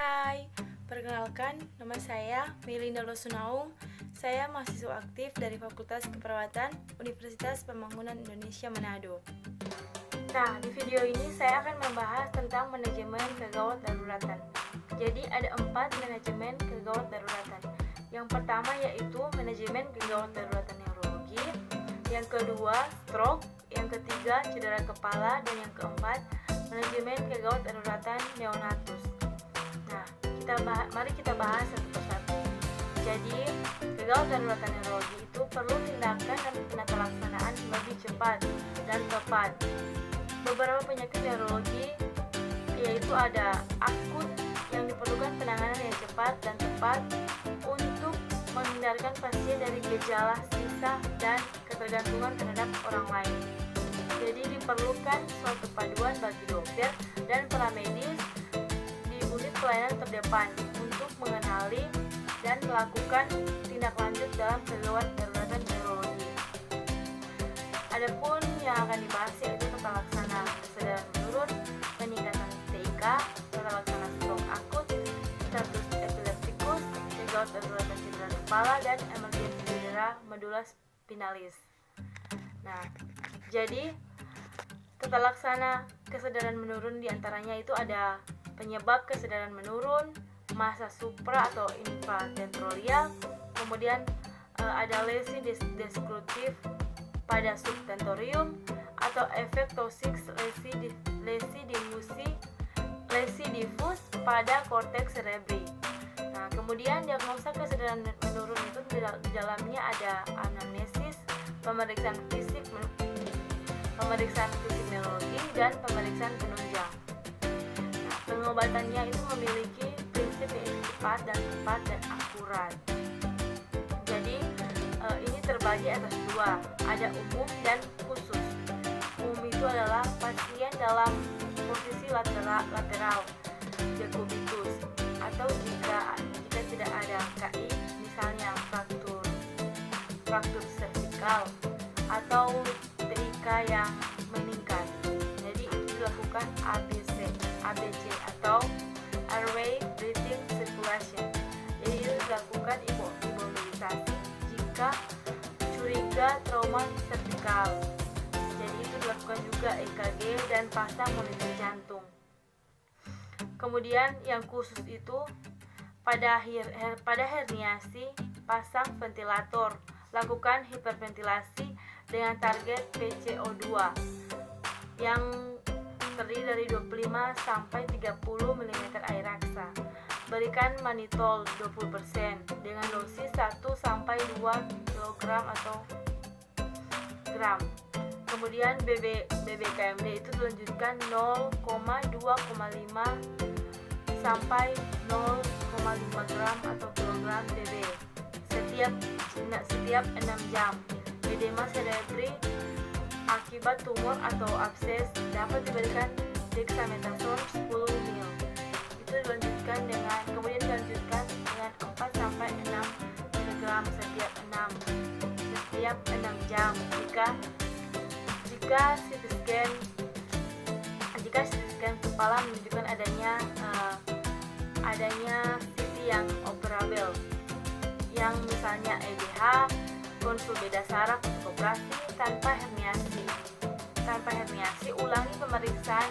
Hai, perkenalkan nama saya Melinda Losunaung. Saya mahasiswa aktif dari Fakultas Keperawatan Universitas Pembangunan Indonesia Manado. Nah, di video ini saya akan membahas tentang manajemen kegawat daruratan. Jadi ada 4 manajemen kegawat daruratan. Yang pertama yaitu manajemen kegawat daruratan neurologi, yang kedua stroke, yang ketiga cedera kepala, dan yang keempat manajemen kegawat daruratan neonatus. Nah, mari kita bahas satu persatu. Jadi, kegawat daruratan neurologi itu perlu tindakan dan penata laksanaan lebih cepat dan tepat. Beberapa penyakit neurologi yaitu ada akut yang diperlukan penanganan yang cepat dan tepat untuk menghindarkan pasien dari gejala sisa dan ketergantungan terhadap orang lain. Jadi diperlukan suatu paduan bagi dokter dan paramedis di unit pelayanan terdepan untuk mengenali dan melakukan tindak lanjut dalam kegawat daruratan neurologi. Adapun yang akan dibahas yaitu tata laksana kesadaran menurun, peningkatan TIK, tata laksana stroke akut, status epileptikus, kegawat daruratan cedera kepala, dan emergensi cedera medula spinalis. Nah, jadi tata laksana kesadaran menurun diantaranya itu ada penyebab kesadaran menurun, masa supra atau infratentorial, kemudian ada lesi deskrutif pada subtentorium atau efek tosik lesi difus pada korteks cerebri. Nah, kemudian diagnosa kesadaran menurun itu di dalamnya ada anamnesis, pemeriksaan fisik neurologi, dan pemeriksaan penunjang. Nah, pengobatannya itu memiliki prinsip yaitu cepat dan tepat dan akurat. Jadi ini terbagi atas dua, ada umum dan khusus. Umum itu adalah pasien dalam posisi lateral dekubitus, atau jika tidak ada KI, misalnya fraktur servikal atau TIK yang meningkat. Jadi itu dilakukan ABC atau airway breathing circulation. Jadi itu dilakukan imobilisasi jika curiga trauma servikal. Jadi itu dilakukan juga EKG dan pasang monitor jantung. Kemudian yang khusus itu pada herniasi pasang ventilator, lakukan hiperventilasi dengan target PCO2 yang terdiri dari 25 sampai 30 mm air raksa. Berikan manitol 20% dengan dosis 1 sampai 2 kg atau gram. Kemudian BBKMD itu dilanjutkan 0,2,5 sampai 0,5 gram atau kilogram DB setiap 6 jam. Edema cerebri akibat tumor atau abses dapat diberikan dexamethasone 10 ml. Itu dilanjutkan dengan 4 sampai 6 mg setiap 6 jam. Jika CT scan kepala menunjukkan adanya CT yang operabel, yang misalnya EDH, konsul beda saraf untuk operasi tanpa herniasi, ulangi pemeriksaan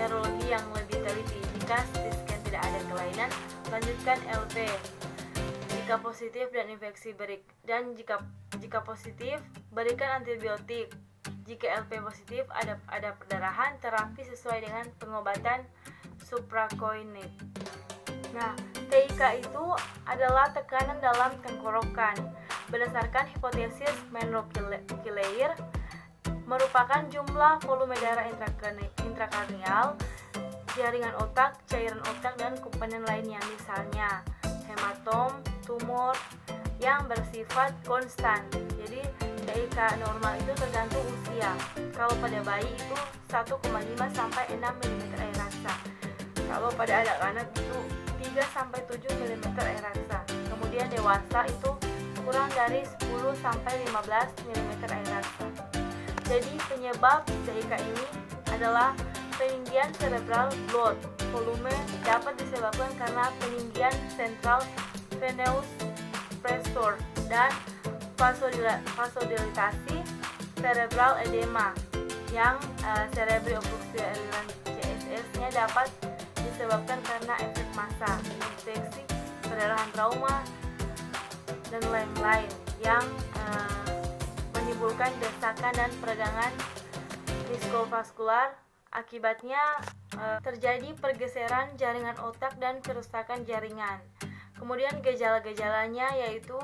neurologi yang lebih teliti. Jika CT scan tidak ada kelainan, lanjutkan LP. Jika positif dan infeksi jika positif, berikan antibiotik. Jika LP positif, ada perdarahan, terapi sesuai dengan pengobatan suprakoinik. Nah, TIK itu adalah tekanan dalam tenggorokan. Berdasarkan hipotesis Monro-Killeir, merupakan jumlah volume darah intrakranial, jaringan otak, cairan otak, dan komponen lainnya, misalnya hematom, tumor yang bersifat konstan. Jadi TIK normal itu tergantung usia. Kalau pada bayi itu 1,5 sampai 6 mm air raksa. Kalau pada anak-anak itu 3 sampai 7 mm air raksa. Kemudian dewasa itu kurang dari 10 sampai 15 mm air raksa. Jadi penyebab TIK ini adalah peninggian cerebral blood volume dapat disebabkan karena peninggian central venous pressure dan vasodilatasi cerebral edema yang cerebri obstruksi aliran CSS-nya dapat disebabkan karena efek massa, infeksi, perdarahan trauma, dan lain-lain yang menimbulkan desakan dan peregangan diskrovaskular. Akibatnya terjadi pergeseran jaringan otak dan kerusakan jaringan. Kemudian gejala-gejalanya yaitu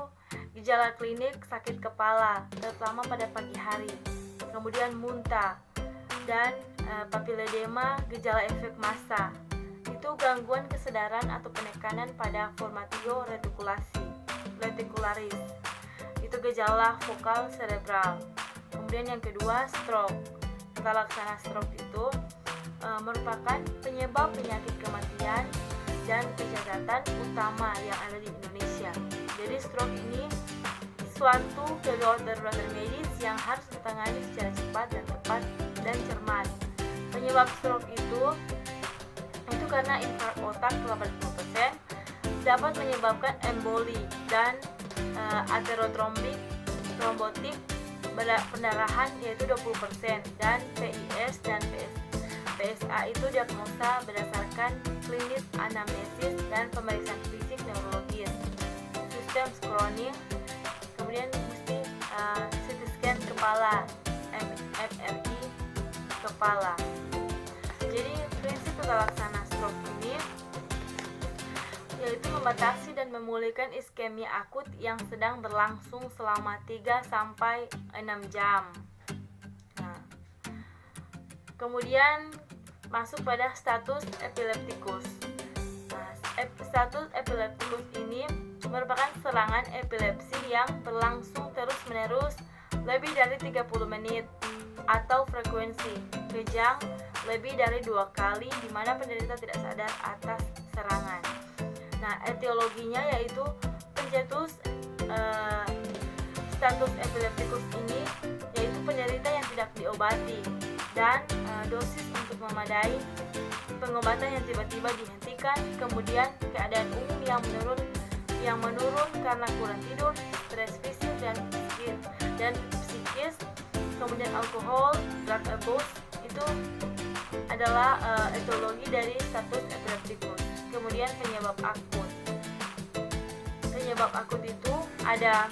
gejala klinik sakit kepala, terutama pada pagi hari. Kemudian muntah dan papiledema, gejala efek massa. Itu gangguan kesadaran atau penekanan pada formatio reticularis. Itu gejala vokal cerebral. Kemudian yang kedua, stroke. Tata laksana stroke itu merupakan penyebab penyakit kematian dan kecacatan utama yang ada di Indonesia. Jadi stroke ini suatu kegawat daruratan medis yang harus ditangani secara cepat dan tepat dan cermat. Penyebab stroke itu karena infark otak 80%, dapat menyebabkan emboli dan aterotrombotik pendarahan yaitu 20%, dan PIS dan PSA itu diagnosa berdasarkan klinis anamnesis dan pemeriksaan fisik neurologis, sistem skroning, kemudian mesti CT scan kepala, MRI kepala. Jadi prinsip tata laksana stroke ini yaitu membatasi dan memulihkan iskemia akut yang sedang berlangsung selama 3-6 jam. Nah, kemudian masuk pada status epileptikus. Nah, status epileptikus ini merupakan serangan epilepsi yang berlangsung terus-menerus lebih dari 30 menit atau frekuensi kejang lebih dari 2 kali di mana penderita tidak sadar atas serangan. Nah, etiologinya yaitu pencetus status epileptikus ini yaitu penderita yang tidak diobati dan dosis untuk memadai, pengobatan yang tiba-tiba dihentikan, kemudian keadaan umum yang menurun karena kurang tidur, stres fisik dan psikis, kemudian alkohol, drug abuse, itu adalah etiologi dari status epileptikus. Kemudian penyebab akut. Penyebab akut itu ada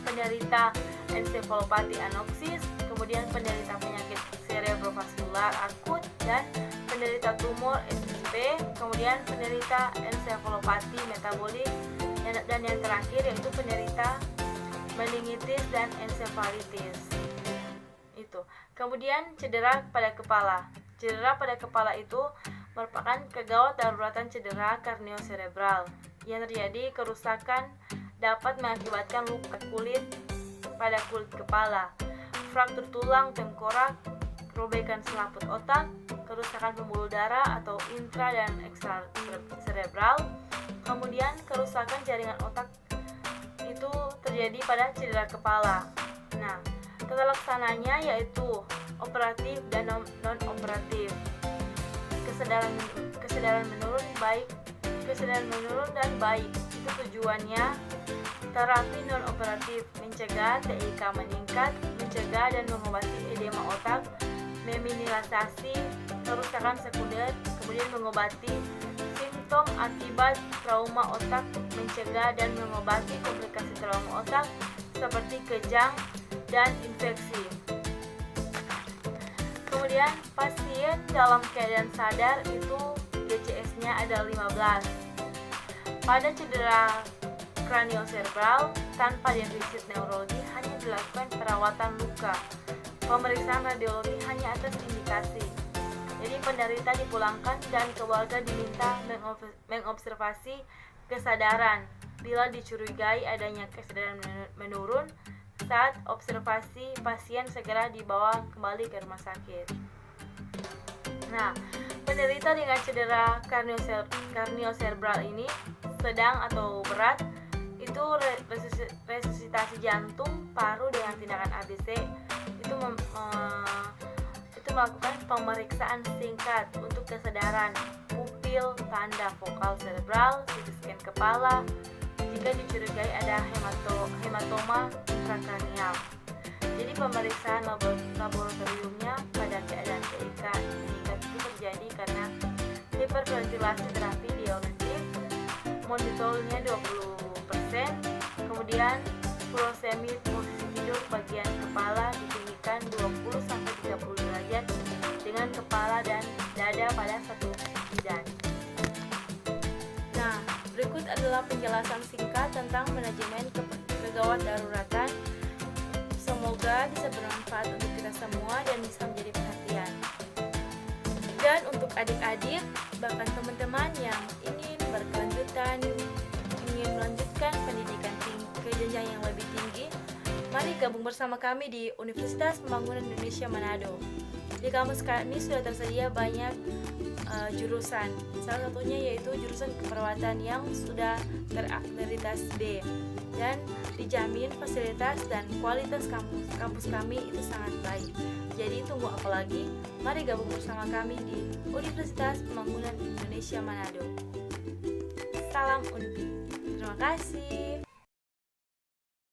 penderita ensefalopati anoksis, kemudian penderita penyakit cerebrovaskular akut, dan penderita tumor SSP, kemudian penderita ensefalopati metabolik, dan yang terakhir yaitu penderita meningitis dan ensefalitis. Itu. Kemudian cedera pada kepala. Cedera pada kepala itu merupakan kegawat daruratan cedera kardioserebral yang terjadi kerusakan dapat mengakibatkan luka kulit pada kulit kepala, fraktur tulang tengkorak, robekan selaput otak, kerusakan pembuluh darah atau intra dan ekstra cerebral, kemudian kerusakan jaringan otak itu terjadi pada cedera kepala. Nah, tata laksananya yaitu operatif dan non-operatif. Kesadaran menurun dan baik. Itu tujuannya. Terapi non-operatif mencegah TIK meningkat, mencegah dan mengobati edema otak, meminimalisasi kerusakan sekunder, kemudian mengobati simptom akibat trauma otak, mencegah dan mengobati komplikasi trauma otak seperti kejang dan infeksi. Kemudian pasien dalam keadaan sadar itu GCS-nya ada 15. Pada cedera kranioserebral tanpa defisit neurologi hanya dilakukan perawatan luka. Pemeriksaan radiologi hanya atas indikasi. Jadi penderita dipulangkan dan keluarga diminta mengobservasi kesadaran bila dicurigai adanya kesadaran menurun. Saat observasi, pasien segera dibawa kembali ke rumah sakit. Nah, penderita dengan cedera kranioserebral ini sedang atau berat itu resusitasi jantung, paru dengan tindakan ABC itu melakukan pemeriksaan singkat untuk kesadaran pupil, tanda vokal cerebral, CT scan kepala, jika dicurigai ada hematoma intrakranial. Jadi pemeriksaan laboratoriumnya pada keadaan TIK meningkat itu terjadi karena hiperventilasi terapi diuretik, monitornya 20%, kemudian furosemi posisi tidur bagian kepala ditinggikan 20-30 derajat dengan kepala dan dada pada satu bidang. Nah, berikut adalah penjelasan singkat tentang manajemen kegawat daruratan. Semoga bisa bermanfaat untuk kita semua dan bisa menjadi perhatian. Dan untuk adik-adik, bahkan teman-teman yang ingin berkelanjutan, ingin melanjutkan pendidikan ke jenjang yang lebih tinggi, mari gabung bersama kami di Universitas Pembangunan Indonesia Manado. Di kampus kami sudah tersedia banyak jurusan, salah satunya yaitu jurusan keperawatan yang sudah terakreditasi B, dan dijamin fasilitas dan kualitas kampus kami itu sangat baik. Jadi tunggu apa lagi? Mari gabung bersama kami di Universitas Pembangunan Indonesia Manado. Salam Unpid. Terima kasih.